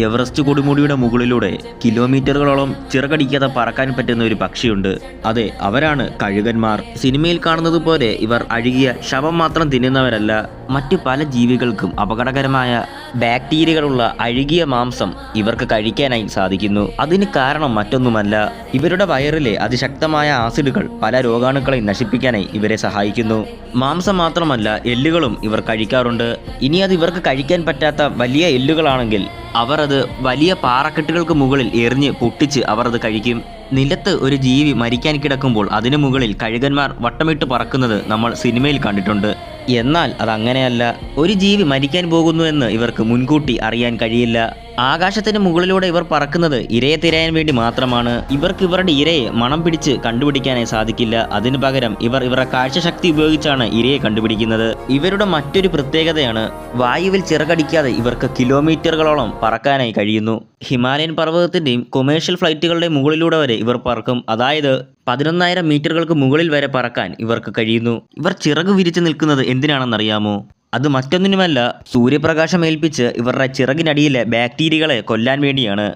Everest കൊടുമുടിയുടെ മുകളിലൂടെ കിലോമീറ്ററുകളോളം ചിറകടിക്കാതെ പറക്കാൻ പറ്റുന്ന ഒരു പക്ഷിയുണ്ട്. അതെ, അവരാണ് കഴുകന്മാർ. സിനിമയിൽ കാണുന്നത് പോലെ ഇവർ അഴുകിയ ശവം മാത്രം തിന്നുന്നവരല്ല. മറ്റു പല ജീവികൾക്കും അപകടകരമായ ബാക്ടീരിയകളുള്ള അഴുകിയ മാംസം ഇവർക്ക് കഴിക്കാനായി സാധിക്കുന്നു. അതിന് കാരണം മറ്റൊന്നുമല്ല, ഇവരുടെ വയറിലെ അതിശക്തമായ ആസിഡുകൾ പല രോഗാണുക്കളെ നശിപ്പിക്കാനായി ഇവരെ സഹായിക്കുന്നു. മാംസം മാത്രമല്ല, എല്ലുകളും ഇവർ കഴിക്കാറുണ്ട്. ഇനി അത് ഇവർക്ക് കഴിക്കാൻ പറ്റാത്ത വലിയ എല്ലുകളാണെങ്കിൽ അവർ അത് വലിയ പാറക്കെട്ടുകൾക്ക് മുകളിൽ എറിഞ്ഞ് പൊട്ടിച്ച് അവർ അത് കഴിക്കും. നിലത്ത് ഒരു ജീവി മരിക്കാൻ കിടക്കുമ്പോൾ അതിനു മുകളിൽ കഴുകന്മാർ വട്ടമിട്ട് പറക്കുന്നത് നമ്മൾ സിനിമയിൽ കണ്ടിട്ടുണ്ട്. എന്നാൽ അതങ്ങനെയല്ല. ഒരു ജീവി മരിക്കാൻ പോകുന്നു എന്ന് ഇവർക്ക് മുൻകൂട്ടി അറിയാൻ കഴിയില്ല. ആകാശത്തിന് മുകളിലൂടെ ഇവർ പറക്കുന്നത് ഇരയെ തിരയാൻ വേണ്ടി മാത്രമാണ്. ഇവർക്ക് ഇവരുടെ ഇരയെ മണം പിടിച്ച് കണ്ടുപിടിക്കാനായി സാധിക്കില്ല. അതിനു പകരം ഇവർ ഇവരുടെ കാഴ്ചശക്തി ഉപയോഗിച്ചാണ് ഇരയെ കണ്ടുപിടിക്കുന്നത്. ഇവരുടെ മറ്റൊരു പ്രത്യേകതയാണ് വായുവിൽ ചിറകടിക്കാതെ ഇവർക്ക് കിലോമീറ്ററുകളോളം പറക്കാനായി കഴിയുന്നു. ഹിമാലയൻ പർവ്വതത്തിൻ്റെയും കൊമേഴ്ഷ്യൽ ഫ്ലൈറ്റുകളുടെ മുകളിലൂടെ വരെ ഇവർ പറക്കും. അതായത് 11,000 മീറ്ററുകൾക്ക് മുകളിൽ വരെ പറക്കാൻ ഇവർക്ക് കഴിയുന്നു. ഇവർ ചിറക് വിരിച്ചു നിൽക്കുന്നത് എന്തിനാണെന്നറിയാമോ? അത് മറ്റൊന്നിനുമല്ല, സൂര്യപ്രകാശം ഏൽപ്പിച്ച് ഇവരുടെ ചിറകിനടിയിലെ ബാക്ടീരിയകളെ കൊല്ലാൻ വേണ്ടിയാണ്.